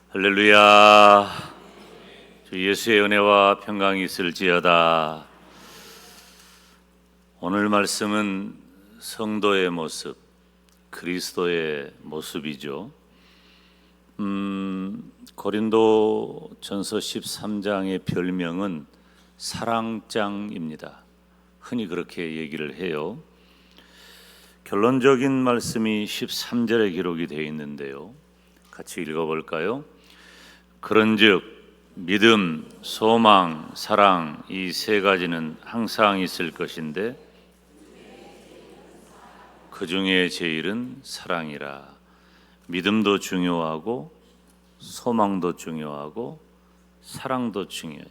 할렐루야. 주 예수의 은혜와 평강이 있을지어다. 오늘 말씀은 성도의 모습, 그리스도의 모습이죠. 고린도전서 13장의 별명은 사랑장입니다. 흔히 그렇게 얘기를 해요. 결론적인 말씀이 13절에 기록이 되어 있는데요. 같이 읽어볼까요? 그런즉 믿음, 소망, 사랑 이 세 가지는 항상 있을 것인데 그 중에 제일은 사랑이라. 믿음도 중요하고 소망도 중요하고 사랑도 중요해요.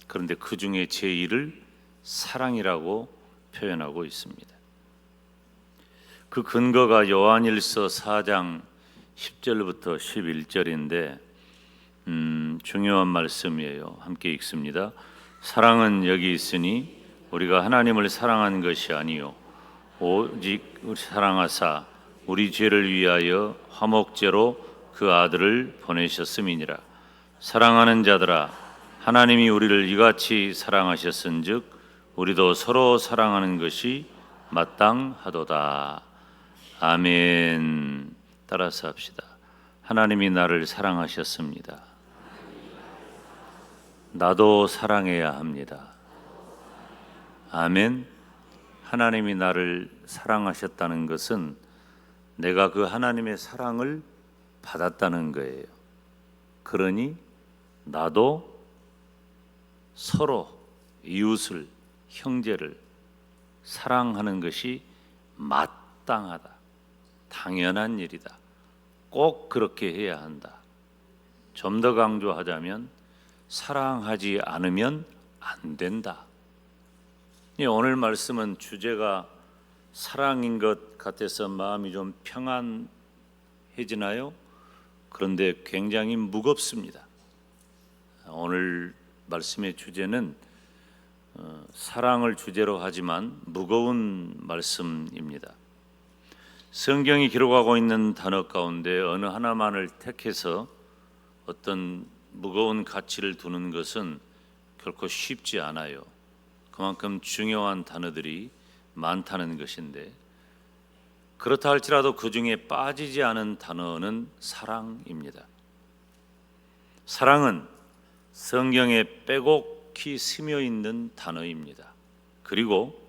그런데 그 중에 제일을 사랑이라고 표현하고 있습니다. 그 근거가 요한일서 4장 10절부터 11절인데 중요한 말씀이에요. 함께 읽습니다. 사랑은 여기 있으니 우리가 하나님을 사랑한 것이 아니요 오직 사랑하사 우리 죄를 위하여 화목제로 그 아들을 보내셨음이니라. 사랑하는 자들아, 하나님이 우리를 이같이 사랑하셨은즉 우리도 서로 사랑하는 것이 마땅하도다. 아멘. 따라서 합시다. 하나님이 나를 사랑하셨습니다. 나도 사랑해야 합니다. 아멘. 하나님이 나를 사랑하셨다는 것은 내가 그 하나님의 사랑을 받았다는 거예요. 그러니 나도 서로 이웃을, 형제를 사랑하는 것이 마땅하다. 당연한 일이다. 꼭 그렇게 해야 한다. 좀 더 강조하자면 사랑하지 않으면 안 된다. 오늘 말씀은 주제가 사랑인 것 같아서 마음이 좀 평안해지나요? 그런데 굉장히 무겁습니다. 오늘 말씀의 주제는 사랑을 주제로 하지만 무거운 말씀입니다. 성경이 기록하고 있는 단어 가운데 어느 하나만을 택해서 어떤 무거운 가치를 두는 것은 결코 쉽지 않아요. 그만큼 중요한 단어들이 많다는 것인데, 그렇다 할지라도 그 중에 빠지지 않은 단어는 사랑입니다. 사랑은 성경에 빼곡히 스며 있는 단어입니다. 그리고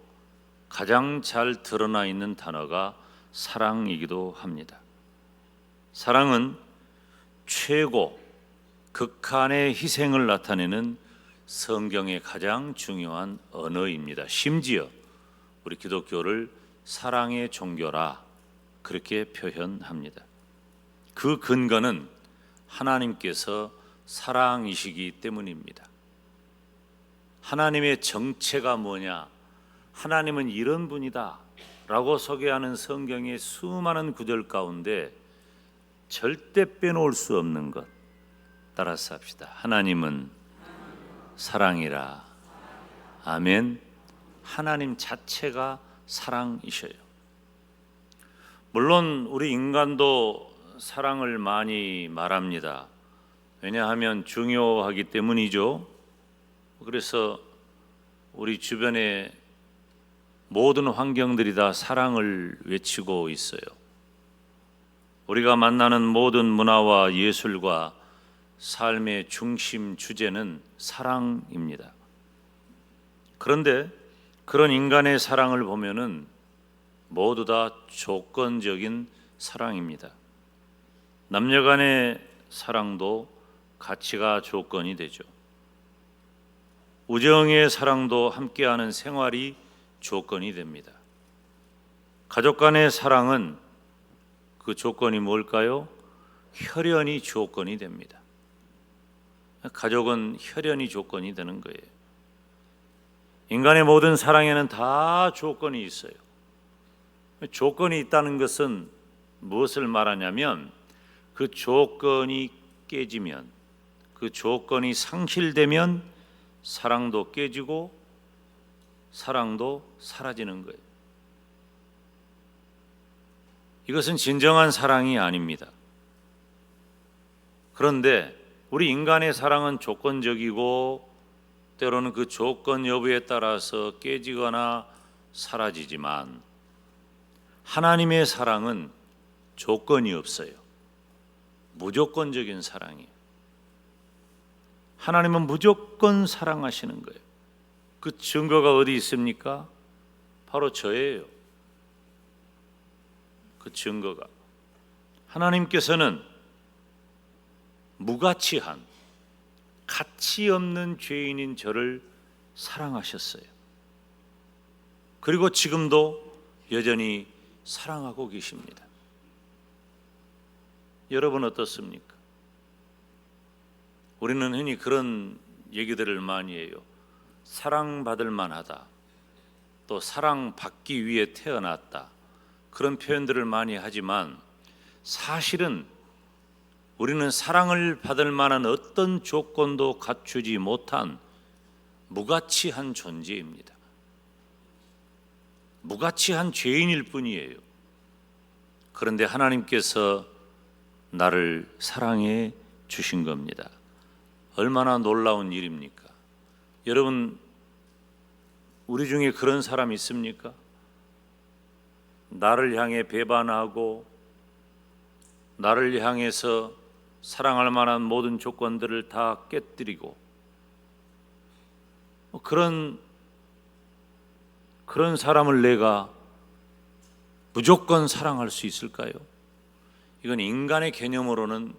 가장 잘 드러나 있는 단어가 사랑이기도 합니다. 사랑은 최고, 극한의 희생을 나타내는 성경의 가장 중요한 언어입니다. 심지어 우리 기독교를 사랑의 종교라 그렇게 표현합니다. 그 근거는 하나님께서 사랑이시기 때문입니다. 하나님의 정체가 뭐냐? 하나님은 이런 분이다 라고 소개하는 성경의 수많은 구절 가운데 절대 빼놓을 수 없는 것, 따라서 합시다. 하나님은 사랑이라. 아멘. 하나님 자체가 사랑이셔요. 물론 우리 인간도 사랑을 많이 말합니다. 왜냐하면 중요하기 때문이죠. 그래서 우리 주변에 모든 환경들이 다 사랑을 외치고 있어요. 우리가 만나는 모든 문화와 예술과 삶의 중심 주제는 사랑입니다. 그런데 그런 인간의 사랑을 보면은 모두 다 조건적인 사랑입니다. 남녀 간의 사랑도 가치가 조건이 되죠. 우정의 사랑도 함께하는 생활이 조건이 됩니다. 가족 간의 사랑은 그 조건이 뭘까요? 혈연이 조건이 됩니다. 가족은 혈연이 조건이 되는 거예요. 인간의 모든 사랑에는 다 조건이 있어요. 조건이 있다는 것은 무엇을 말하냐면 그 조건이 깨지면, 그 조건이 상실되면 사랑도 깨지고 사랑도 사라지는 거예요. 이것은 진정한 사랑이 아닙니다. 그런데 우리 인간의 사랑은 조건적이고 때로는 그 조건 여부에 따라서 깨지거나 사라지지만 하나님의 사랑은 조건이 없어요. 무조건적인 사랑이에요. 하나님은 무조건 사랑하시는 거예요. 그 증거가 어디 있습니까? 바로 저예요. 그 증거가 하나님께서는 무가치한 가치 없는 죄인인 저를 사랑하셨어요. 그리고 지금도 여전히 사랑하고 계십니다. 여러분 어떻습니까? 우리는 흔히 그런 얘기들을 많이 해요. 사랑받을 만하다. 또 사랑받기 위해 태어났다. 그런 표현들을 많이 하지만 사실은 우리는 사랑을 받을 만한 어떤 조건도 갖추지 못한 무가치한 존재입니다. 무가치한 죄인일 뿐이에요. 그런데 하나님께서 나를 사랑해 주신 겁니다. 얼마나 놀라운 일입니까? 여러분, 우리 중에 그런 사람 있습니까? 나를 향해 배반하고 나를 향해서 사랑할 만한 모든 조건들을 다 깨뜨리고 그런 사람을 내가 무조건 사랑할 수 있을까요? 이건 인간의 개념으로는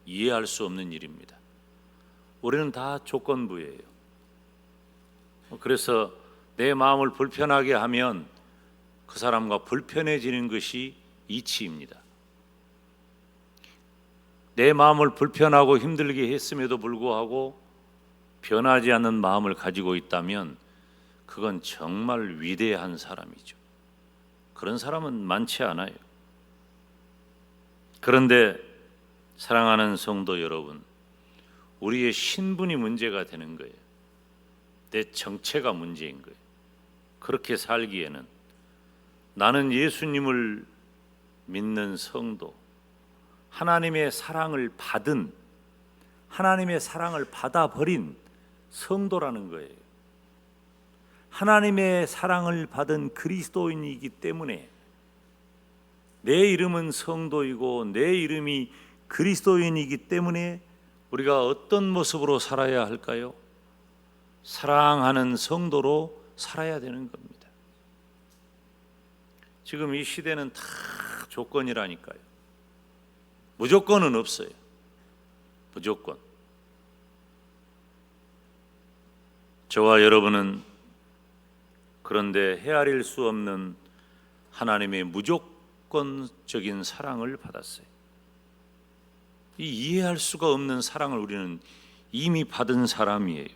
이해할 수 없는 일입니다. 우리는 다 조건부예요. 그래서 내 마음을 불편하게 하면 그 사람과 불편해지는 것이 이치입니다. 내 마음을 불편하고 힘들게 했음에도 불구하고 변하지 않는 마음을 가지고 있다면 그건 정말 위대한 사람이죠. 그런 사람은 많지 않아요. 그런데 사랑하는 성도 여러분, 우리의 신분이 문제가 되는 거예요. 내 정체가 문제인 거예요. 그렇게 살기에는 나는 예수님을 믿는 성도, 하나님의 사랑을 받은, 하나님의 사랑을 받아버린 성도라는 거예요. 하나님의 사랑을 받은 그리스도인이기 때문에 내 이름은 성도이고 내 이름이 그리스도인이기 때문에 우리가 어떤 모습으로 살아야 할까요? 사랑하는 성도로 살아야 되는 겁니다. 지금 이 시대는 다 조건이라니까요. 무조건은 없어요. 무조건. 저와 여러분은 그런데 헤아릴 수 없는 하나님의 무조건적인 사랑을 받았어요. 이 이해할 수가 없는 사랑을 우리는 이미 받은 사람이에요.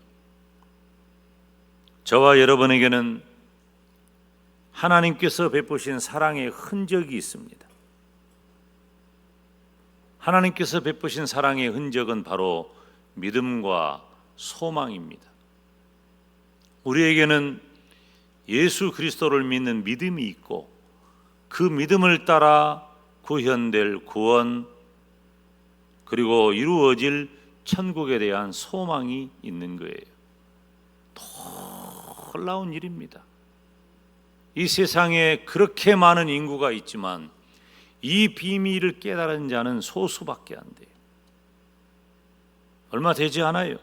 저와 여러분에게는 하나님께서 베푸신 사랑의 흔적이 있습니다. 하나님께서 베푸신 사랑의 흔적은 바로 믿음과 소망입니다. 우리에게는 예수 그리스도를 믿는 믿음이 있고 그 믿음을 따라 구현될 구원 그리고 이루어질 천국에 대한 소망이 있는 거예요. 놀라운 일입니다. 이 세상에 그렇게 많은 인구가 있지만 이 비밀을 깨달은 자는 소수밖에 안 돼요. 얼마 되지 않아요.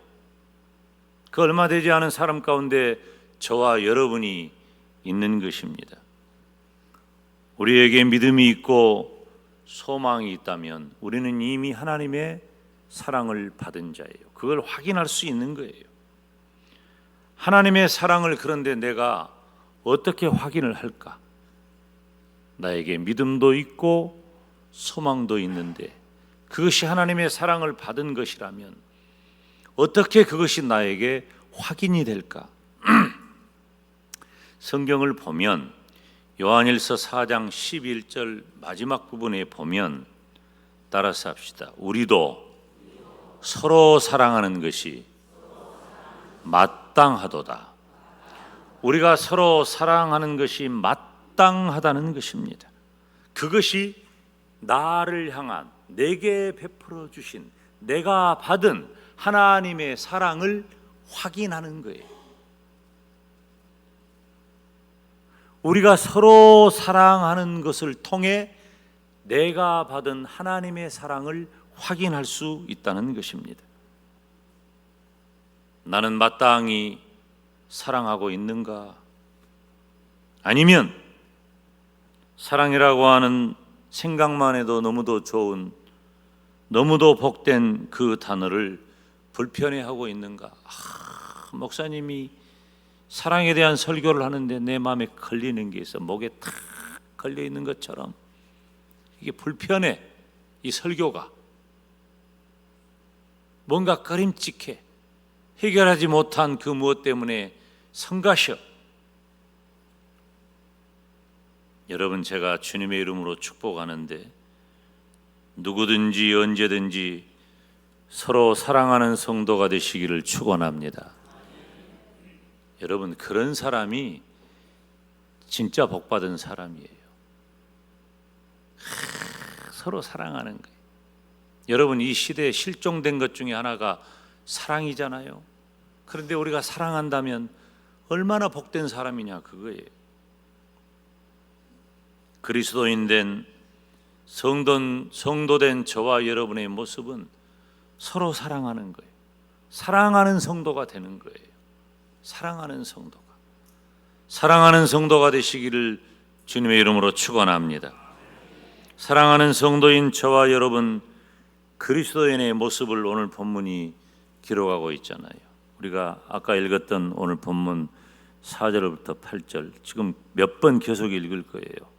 그 얼마 되지 않은 사람 가운데 저와 여러분이 있는 것입니다. 우리에게 믿음이 있고 소망이 있다면 우리는 이미 하나님의 사랑을 받은 자예요. 그걸 확인할 수 있는 거예요. 하나님의 사랑을 그런데 내가 어떻게 확인을 할까? 나에게 믿음도 있고 소망도 있는데 그것이 하나님의 사랑을 받은 것이라면 어떻게 그것이 나에게 확인이 될까? 성경을 보면 요한일서 4장 11절 마지막 부분에 보면 따라서 합시다. 우리도 서로 사랑하는 것이 마땅하도다. 우리가 서로 사랑하는 것이 마땅하다는 것입니다. 그것이 나를 향한 내게 베풀어 주신 내가 받은 하나님의 사랑을 확인하는 거예요. 우리가 서로 사랑하는 것을 통해 내가 받은 하나님의 사랑을 확인할 수 있다는 것입니다. 나는 마땅히 사랑하고 있는가? 아니면 사랑이라고 하는 생각만 해도 너무도 좋은, 너무도 복된 그 단어를 불편해하고 있는가? 목사님이 사랑에 대한 설교를 하는데 내 마음에 걸리는 게 있어. 목에 탁 걸려 있는 것처럼 이게 불편해. 이 설교가 뭔가 꺼림칙해. 해결하지 못한 그 무엇 때문에 성가셔. 여러분, 제가 주님의 이름으로 축복하는데 누구든지 언제든지 서로 사랑하는 성도가 되시기를 축원합니다. 여러분, 그런 사람이 진짜 복받은 사람이에요. 서로 사랑하는 거예요. 여러분, 이 시대에 실종된 것 중에 하나가 사랑이잖아요. 그런데 우리가 사랑한다면 얼마나 복된 사람이냐, 그거예요. 그리스도인 된 성도된 저와 여러분의 모습은 서로 사랑하는 거예요. 사랑하는 성도가 되는 거예요. 사랑하는 성도가 되시기를 주님의 이름으로 축원합니다. 사랑하는 성도인 저와 여러분, 그리스도인의 모습을 오늘 본문이 기록하고 있잖아요. 우리가 아까 읽었던 오늘 본문 4절부터 8절 지금 몇 번 계속 읽을 거예요.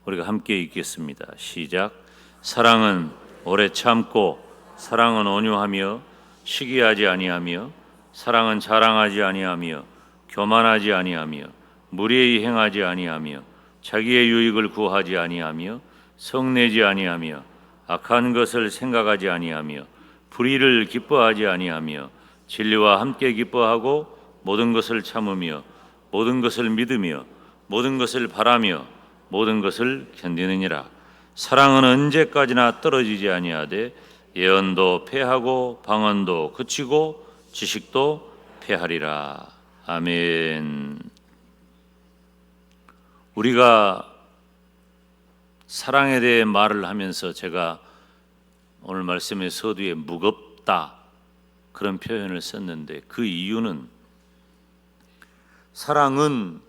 우리가 함께 읽겠습니다. 시작. 사랑은 오래 참고, 사랑은 온유하며 시기하지 아니하며, 사랑은 자랑하지 아니하며 교만하지 아니하며 무례히 행하지 아니하며 자기의 유익을 구하지 아니하며 성내지 아니하며 악한 것을 생각하지 아니하며 불의를 기뻐하지 아니하며 진리와 함께 기뻐하고 모든 것을 참으며 모든 것을 믿으며 모든 것을 바라며 모든 것을 견디느니라. 사랑은 언제까지나 떨어지지 아니하되 예언도 패하고 방언도 그치고 지식도 패하리라. 아멘. 우리가 사랑에 대해 말을 하면서 제가 오늘 말씀의 서두에 무겁다 그런 표현을 썼는데, 그 이유는 사랑은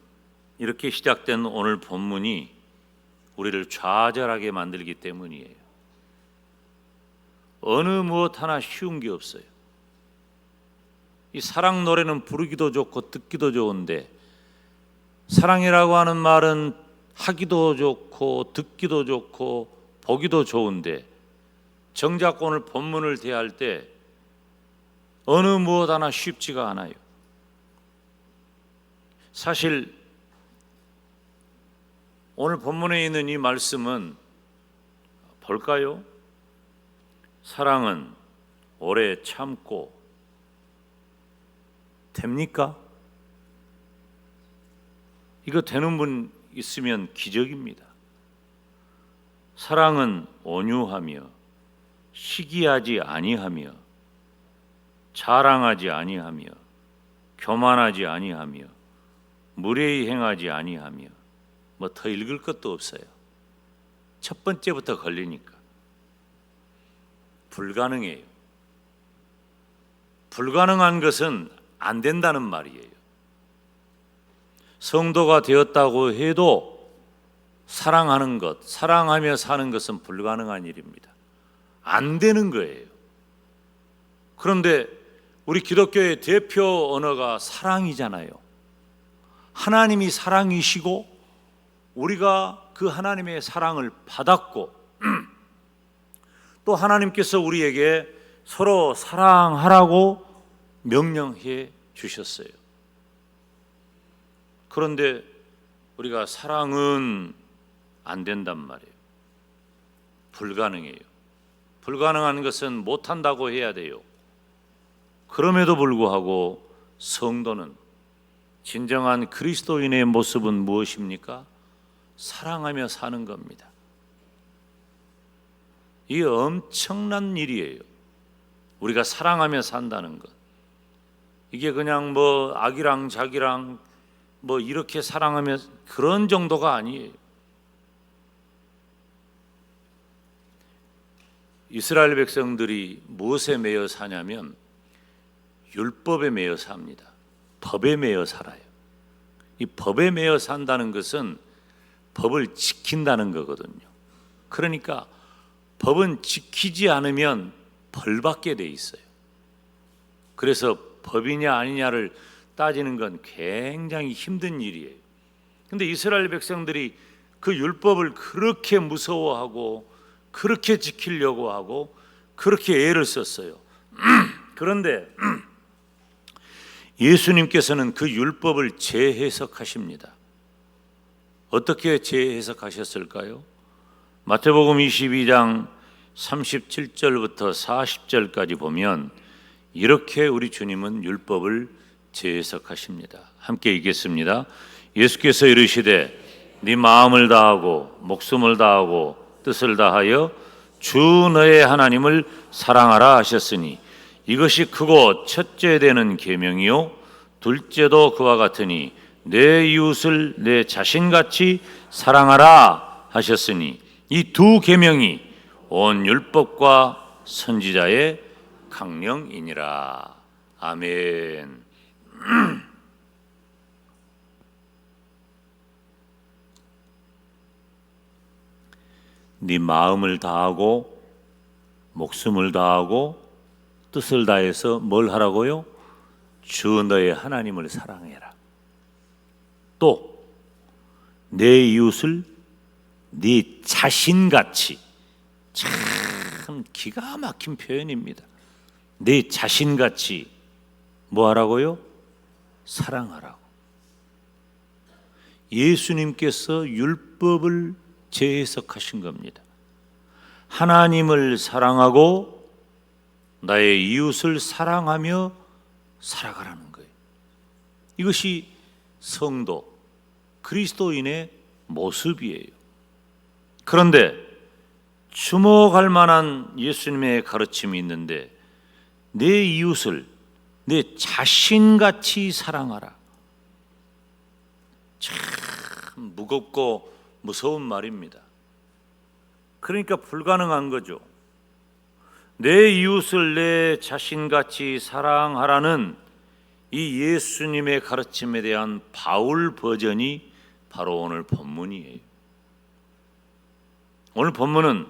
이렇게 시작된 오늘 본문이 우리를 좌절하게 만들기 때문이에요. 어느 무엇 하나 쉬운 게 없어요. 이 사랑 노래는 부르기도 좋고 듣기도 좋은데, 사랑이라고 하는 말은 하기도 좋고 듣기도 좋고 보기도 좋은데, 정작 오늘 본문을 대할 때 어느 무엇 하나 쉽지가 않아요. 사실 오늘 본문에 있는 이 말씀은 볼까요? 사랑은 오래 참고 됩니까? 이거 되는 분 있으면 기적입니다. 사랑은 온유하며 시기하지 아니하며 자랑하지 아니하며 교만하지 아니하며 무례히 행하지 아니하며, 뭐 더 읽을 것도 없어요. 첫 번째부터 걸리니까 불가능해요. 불가능한 것은 안 된다는 말이에요. 성도가 되었다고 해도 사랑하는 것, 사랑하며 사는 것은 불가능한 일입니다. 안 되는 거예요. 그런데 우리 기독교의 대표 언어가 사랑이잖아요. 하나님이 사랑이시고 우리가 그 하나님의 사랑을 받았고 또 하나님께서 우리에게 서로 사랑하라고 명령해 주셨어요. 그런데 우리가 사랑은 안 된단 말이에요. 불가능해요. 불가능한 것은 못한다고 해야 돼요. 그럼에도 불구하고 성도는, 진정한 그리스도인의 모습은 무엇입니까? 사랑하며 사는 겁니다. 이게 엄청난 일이에요. 우리가 사랑하며 산다는 것, 이게 그냥 뭐 아기랑 자기랑 뭐 이렇게 사랑하며 그런 정도가 아니에요. 이스라엘 백성들이 무엇에 매여 사냐면 율법에 매여 삽니다. 법에 매여 살아요. 이 법에 매여 산다는 것은 법을 지킨다는 거거든요. 그러니까 법은 지키지 않으면 벌 받게 돼 있어요. 그래서 법이냐 아니냐를 따지는 건 굉장히 힘든 일이에요. 근데 이스라엘 백성들이 그 율법을 그렇게 무서워하고 그렇게 지키려고 하고 그렇게 애를 썼어요. 그런데 예수님께서는 그 율법을 재해석하십니다. 어떻게 재해석하셨을까요? 마태복음 22장 37절부터 40절까지 보면 이렇게 우리 주님은 율법을 재해석하십니다. 함께 읽겠습니다. 예수께서 이르시되 네 마음을 다하고 목숨을 다하고 뜻을 다하여 주 너의 하나님을 사랑하라 하셨으니 이것이 크고 첫째 되는 계명이요 둘째도 그와 같으니 내 이웃을 내 자신같이 사랑하라 하셨으니 이 두 계명이 온 율법과 선지자의 강령이니라. 아멘. 네 마음을 다하고 목숨을 다하고 뜻을 다해서 뭘 하라고요? 주 너의 하나님을 사랑해라. 또 내 이웃을 네 자신같이, 참 기가 막힌 표현입니다. 내 자신같이 뭐 하라고요? 사랑하라고. 예수님께서 율법을 재해석하신 겁니다. 하나님을 사랑하고 나의 이웃을 사랑하며 살아가라는 거예요. 이것이 성도, 그리스도인의 모습이에요. 그런데 주목할 만한 예수님의 가르침이 있는데 내 이웃을 내 자신같이 사랑하라. 참 무겁고 무서운 말입니다. 그러니까 불가능한 거죠. 내 이웃을 내 자신같이 사랑하라는 이 예수님의 가르침에 대한 바울 버전이 바로 오늘 본문이에요. 오늘 본문은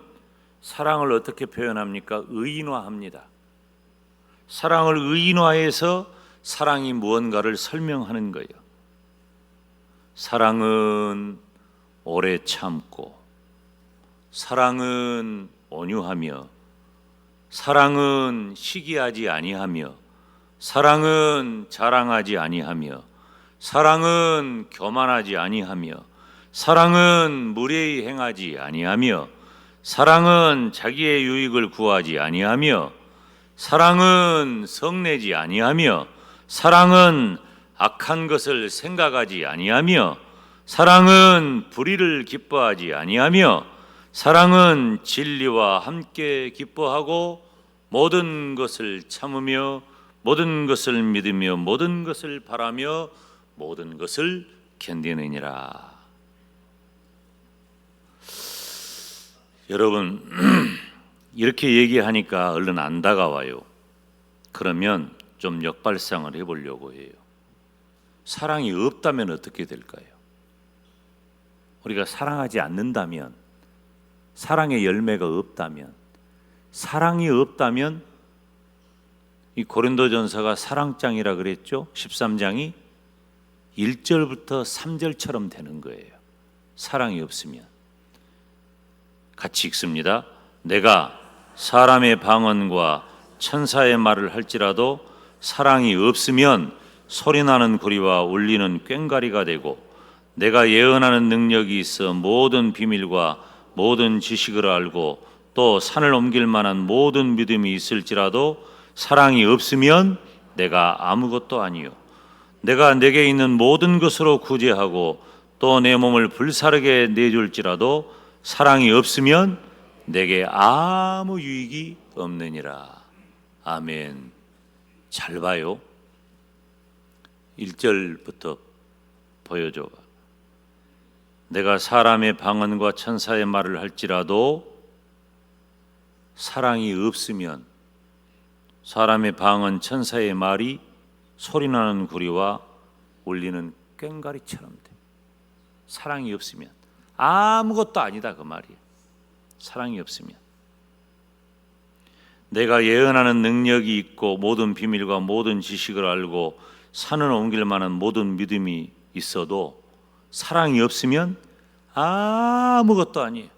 사랑을 어떻게 표현합니까? 의인화합니다. 사랑을 의인화해서 사랑이 무언가를 설명하는 거예요. 사랑은 오래 참고, 사랑은 온유하며, 사랑은 시기하지 아니하며, 사랑은 자랑하지 아니하며, 사랑은 교만하지 아니하며, 사랑은 무례히 행하지 아니하며, 사랑은 자기의 유익을 구하지 아니하며, 사랑은 성내지 아니하며, 사랑은 악한 것을 생각하지 아니하며, 사랑은 불의를 기뻐하지 아니하며, 사랑은 진리와 함께 기뻐하고 모든 것을 참으며 모든 것을 믿으며 모든 것을 바라며 모든 것을 견디느니라. 여러분 이렇게 얘기하니까 얼른 안 다가와요. 그러면 좀 역발상을 해보려고 해요. 사랑이 없다면 어떻게 될까요? 우리가 사랑하지 않는다면, 사랑의 열매가 없다면, 사랑이 없다면 이 고린도전서가 사랑장이라 그랬죠. 13장이 1절부터 3절처럼 되는 거예요. 사랑이 없으면. 같이 읽습니다. 내가 사람의 방언과 천사의 말을 할지라도 사랑이 없으면 소리나는 구리와 울리는 꽹과리가 되고, 내가 예언하는 능력이 있어 모든 비밀과 모든 지식을 알고 또 산을 옮길 만한 모든 믿음이 있을지라도 사랑이 없으면 내가 아무것도 아니요, 내가 내게 있는 모든 것으로 구제하고 또 내 몸을 불사르게 내줄지라도 사랑이 없으면 내게 아무 유익이 없느니라. 아멘. 잘 봐요. 1절부터 보여줘. 내가 사람의 방언과 천사의 말을 할지라도 사랑이 없으면 사람의 방언 천사의 말이 소리나는 구리와 울리는 꽹과리처럼 돼. 사랑이 없으면 아무것도 아니다 그 말이에요. 사랑이 없으면. 내가 예언하는 능력이 있고 모든 비밀과 모든 지식을 알고 산을 옮길 만한 모든 믿음이 있어도 사랑이 없으면 아무것도 아니에요.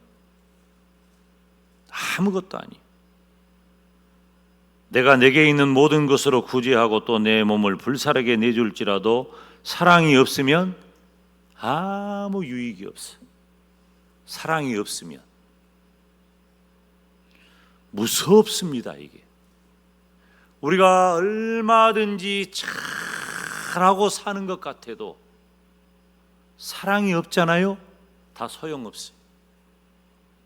아무것도 아니에요. 내가 내게 있는 모든 것으로 구제하고 또 내 몸을 불사르게 내줄지라도 사랑이 없으면 아무 유익이 없어. 사랑이 없으면 무섭습니다. 이게 우리가 얼마든지 잘하고 사는 것 같아도 사랑이 없잖아요. 다 소용없어요.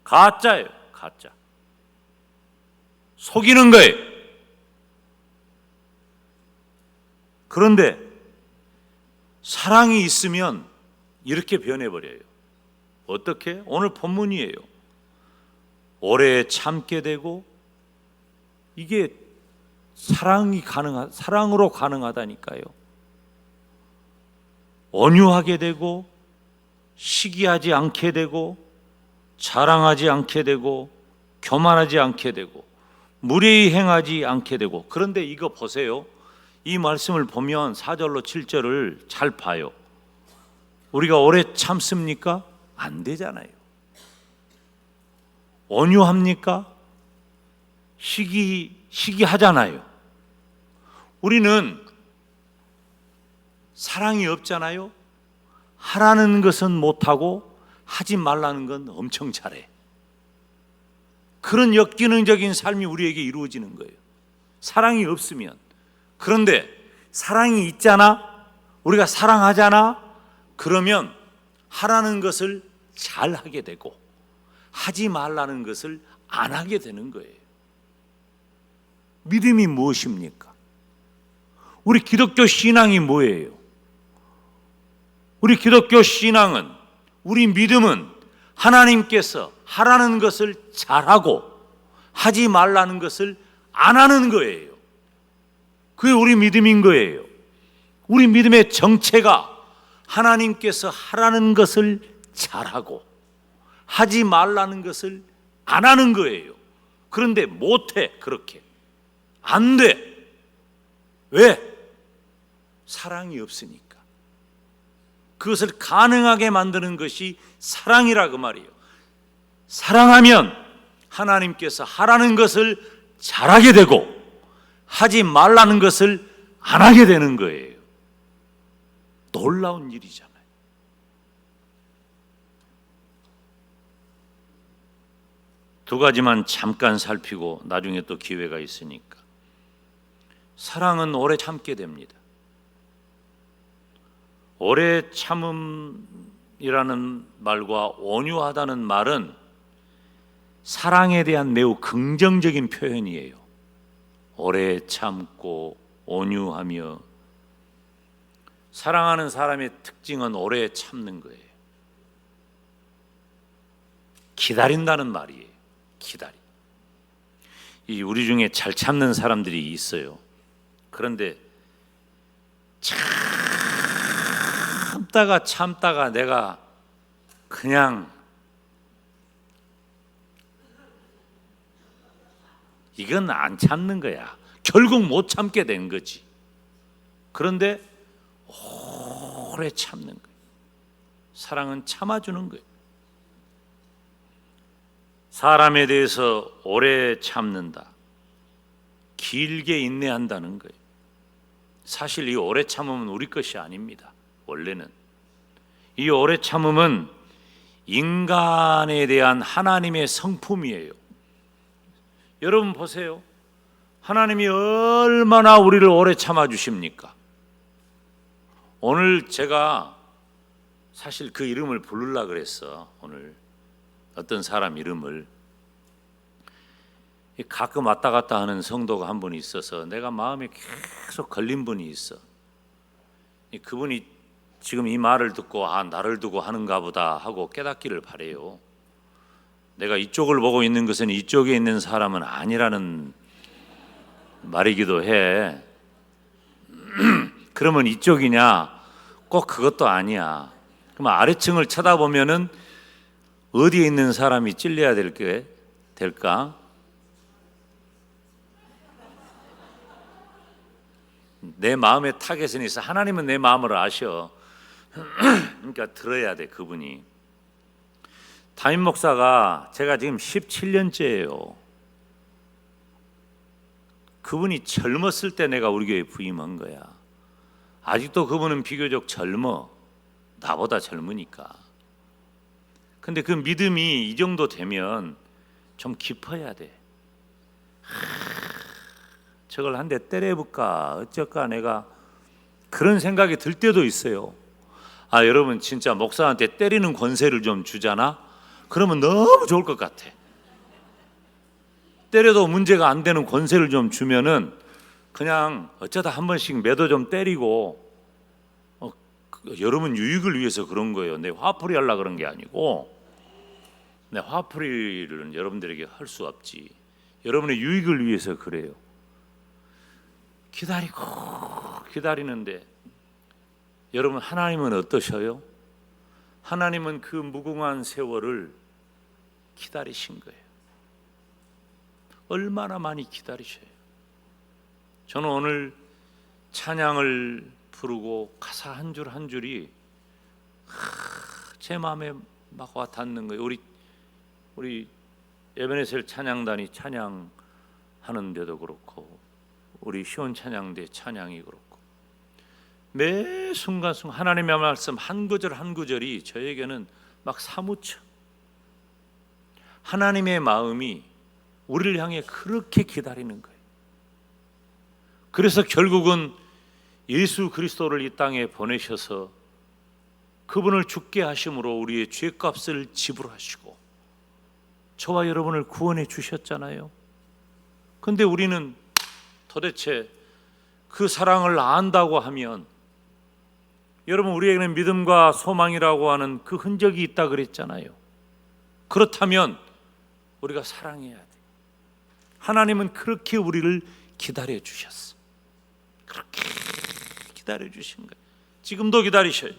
가짜예요. 가짜. 속이는 거예요. 그런데 사랑이 있으면 이렇게 변해버려요. 어떻게? 오늘 본문이에요. 오래 참게 되고, 이게 사랑으로 가능하다니까요. 온유하게 되고, 시기하지 않게 되고, 자랑하지 않게 되고, 교만하지 않게 되고, 무례히 행하지 않게 되고. 그런데 이거 보세요. 이 말씀을 보면 4절로 7절을 잘 봐요. 우리가 오래 참습니까? 안 되잖아요. 온유합니까? 시기하잖아요. 우리는 사랑이 없잖아요. 하라는 것은 못하고 하지 말라는 건 엄청 잘해. 그런 역기능적인 삶이 우리에게 이루어지는 거예요. 사랑이 없으면. 그런데 사랑이 있잖아, 우리가 사랑하잖아, 그러면 하라는 것을 잘 하게 되고 하지 말라는 것을 안 하게 되는 거예요. 믿음이 무엇입니까? 우리 기독교 신앙이 뭐예요? 우리 기독교 신앙은, 우리 믿음은 하나님께서 하라는 것을 잘하고 하지 말라는 것을 안 하는 거예요. 그게 우리 믿음인 거예요. 우리 믿음의 정체가 하나님께서 하라는 것을 잘하고 하지 말라는 것을 안 하는 거예요. 그런데 못해. 그렇게 안 돼. 왜? 사랑이 없으니까. 그것을 가능하게 만드는 것이 사랑이라 그 말이에요. 사랑하면 하나님께서 하라는 것을 잘하게 되고 하지 말라는 것을 안 하게 되는 거예요. 놀라운 일이잖아요. 두 가지만 잠깐 살피고 나중에 또 기회가 있으니까. 사랑은 오래 참게 됩니다. 오래 참음이라는 말과 온유하다는 말은 사랑에 대한 매우 긍정적인 표현이에요. 오래 참고 온유하며. 사랑하는 사람의 특징은 오래 참는 거예요. 기다린다는 말이에요. 이 우리 중에 잘 참는 사람들이 있어요. 그런데 참다가 내가 그냥 이건 안 참는 거야. 결국 못 참게 된 거지. 그런데 오래 참는 거예요. 사랑은 참아주는 거예요. 사람에 대해서 오래 참는다. 길게 인내한다는 거예요. 사실 이 오래 참음은 우리 것이 아닙니다. 원래는 이 오래 참음은 인간에 대한 하나님의 성품이에요. 여러분 보세요. 하나님이 얼마나 우리를 오래 참아주십니까? 오늘 제가 사실 그 이름을 부르려고 그랬어. 오늘 어떤 사람 이름을. 가끔 왔다 갔다 하는 성도가 한 분이 있어서 내가 마음에 계속 걸린 분이 있어. 그분이 지금 이 말을 듣고 나를 두고 하는가 보다 하고 깨닫기를 바래요. 내가 이쪽을 보고 있는 것은 이쪽에 있는 사람은 아니라는 말이기도 해. 그러면 이쪽이냐? 꼭 그것도 아니야. 그럼 아래층을 쳐다보면은 어디에 있는 사람이 찔려야 될까? 내 마음의 타겟은 있어. 하나님은 내 마음을 아셔. 그러니까 들어야 돼. 그분이. 담임 목사가 제가 지금 17년째예요. 그분이 젊었을 때 내가 우리 교회에 부임한 거야. 아직도 그분은 비교적 젊어. 나보다 젊으니까. 근데 그 믿음이 이 정도 되면 좀 깊어야 돼. 저걸 한 대 때려볼까 어쩔까 내가 그런 생각이 들 때도 있어요. 여러분 진짜 목사한테 때리는 권세를 좀 주잖아. 그러면 너무 좋을 것 같아. 때려도 문제가 안 되는 권세를 좀 주면은 그냥 어쩌다 한 번씩 매도 좀 때리고 여러분 유익을 위해서 그런 거예요. 내 화풀이 하려고 그런 게 아니고. 내 화풀이를 여러분들에게 할 수 없지. 여러분의 유익을 위해서 그래요. 기다리는데 여러분 하나님은 어떠셔요? 하나님은 그 무궁한 세월을 기다리신 거예요. 얼마나 많이 기다리셔요. 저는 오늘 찬양을 부르고 가사 한 줄 한 줄이 제 마음에 막 와 닿는 거예요. 우리 에베네셀 찬양단이 찬양하는데도 그렇고 우리 시온 찬양대 찬양이 그렇고 매 순간순간 하나님의 말씀 한 구절 한 구절이 저에게는 막 사무쳐. 하나님의 마음이 우리를 향해 그렇게 기다리는 거예요. 그래서 결국은 예수 그리스도를 이 땅에 보내셔서 그분을 죽게 하심으로 우리의 죄값을 지불하시고 저와 여러분을 구원해 주셨잖아요. 근데 우리는 도대체 그 사랑을 안다고 하면 여러분 우리에게는 믿음과 소망이라고 하는 그 흔적이 있다 그랬잖아요. 그렇다면 우리가 사랑해야 돼. 하나님은 그렇게 우리를 기다려 주셨어. 그렇게 기다려 주신 거예요. 지금도 기다리셔요.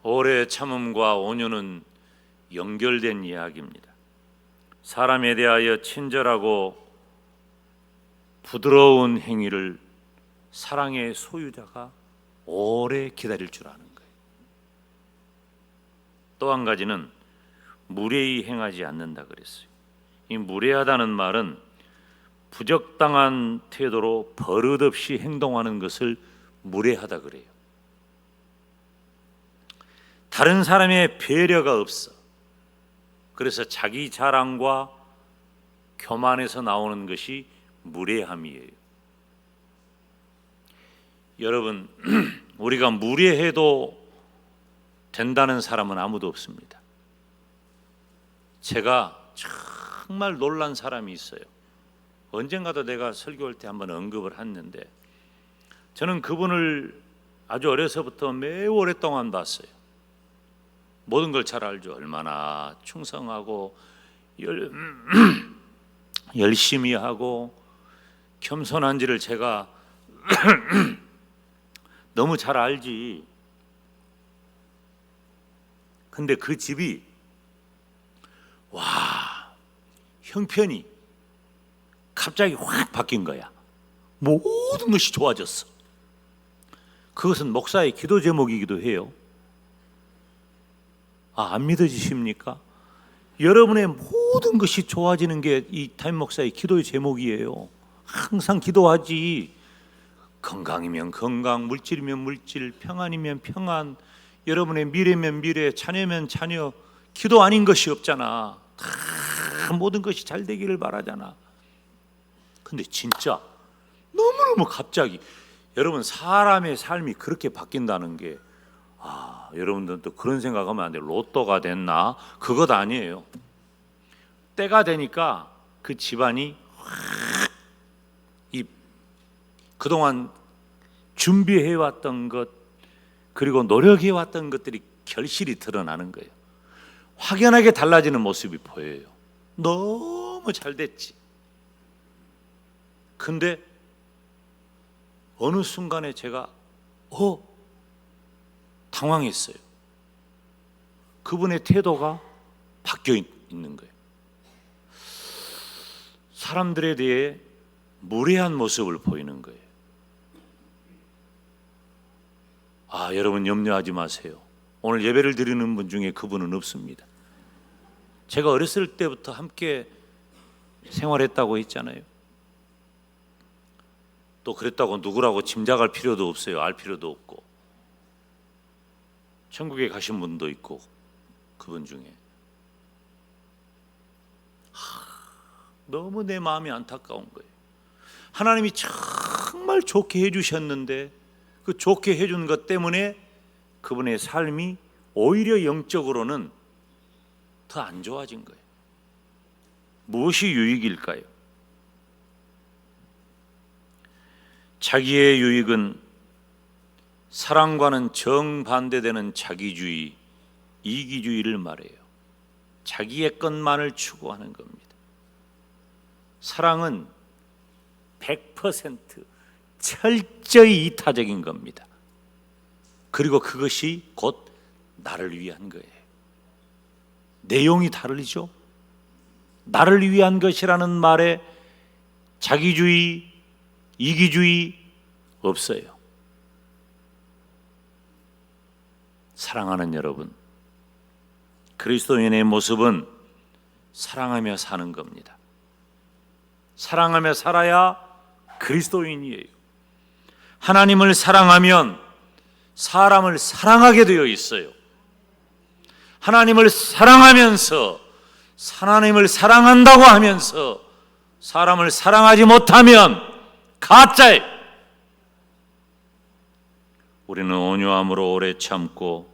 오래 참음과 온유는 연결된 이야기입니다. 사람에 대하여 친절하고 부드러운 행위를 사랑의 소유자가 오래 기다릴 줄 아는 거예요. 또 한 가지는 무례히 행하지 않는다 그랬어요. 이 무례하다는 말은 부적당한 태도로 버릇없이 행동하는 것을 무례하다 그래요. 다른 사람의 배려가 없어. 그래서 자기 자랑과 교만에서 나오는 것이 무례함이에요. 여러분, 우리가 무례해도 된다는 사람은 아무도 없습니다. 제가 정말 놀란 사람이 있어요. 언젠가도 내가 설교할 때 한번 언급을 했는데 저는 그분을 아주 어려서부터 매우 오랫동안 봤어요. 모든 걸 잘 알죠. 얼마나 충성하고 열심히 하고 겸손한지를 제가 너무 잘 알지. 근데 그 집이 형편이 갑자기 확 바뀐 거야. 모든 것이 좋아졌어. 그것은 목사의 기도 제목이기도 해요. 안 믿어지십니까? 여러분의 모든 것이 좋아지는 게 이 담임 목사의 기도의 제목이에요. 항상 기도하지. 건강이면 건강, 물질이면 물질, 평안이면 평안, 여러분의 미래면 미래, 자녀면 자녀. 기도 아닌 것이 없잖아. 다 모든 것이 잘 되기를 바라잖아. 근데 진짜 너무너무 갑자기 여러분 사람의 삶이 그렇게 바뀐다는 게 여러분들은 또 그런 생각하면 안 돼요. 로또가 됐나? 그것 아니에요. 때가 되니까 그 집안이 이 그동안 준비해왔던 것 그리고 노력해왔던 것들이 결실이 드러나는 거예요. 확연하게 달라지는 모습이 보여요. 너무 잘 됐지. 근데 어느 순간에 제가 당황했어요. 그분의 태도가 바뀌어 있는 거예요. 사람들에 대해 무례한 모습을 보이는 거예요. 여러분 염려하지 마세요. 오늘 예배를 드리는 분 중에 그분은 없습니다. 제가 어렸을 때부터 함께 생활했다고 했잖아요. 또 그랬다고 누구라고 짐작할 필요도 없어요. 알 필요도 없고. 천국에 가신 분도 있고 그분 중에 너무 내 마음이 안타까운 거예요. 하나님이 정말 좋게 해주셨는데 그 좋게 해준 것 때문에 그분의 삶이 오히려 영적으로는 더 안 좋아진 거예요. 무엇이 유익일까요? 자기의 유익은 사랑과는 정반대되는 자기주의, 이기주의를 말해요. 자기의 것만을 추구하는 겁니다. 사랑은 100% 철저히 이타적인 겁니다. 그리고 그것이 곧 나를 위한 거예요. 내용이 다르죠. 나를 위한 것이라는 말에 자기주의, 이기주의 없어요. 사랑하는 여러분, 그리스도인의 모습은 사랑하며 사는 겁니다. 사랑하며 살아야 그리스도인이에요. 하나님을 사랑하면 사람을 사랑하게 되어 있어요. 하나님을 사랑하면서 하나님을 사랑한다고 하면서 사람을 사랑하지 못하면 가짜예요. 우리는 온유함으로 오래 참고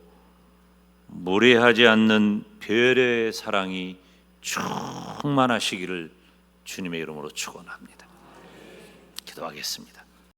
무례하지 않는 배려의 사랑이 충만하시기를 주님의 이름으로 축원합니다. 기도하겠습니다.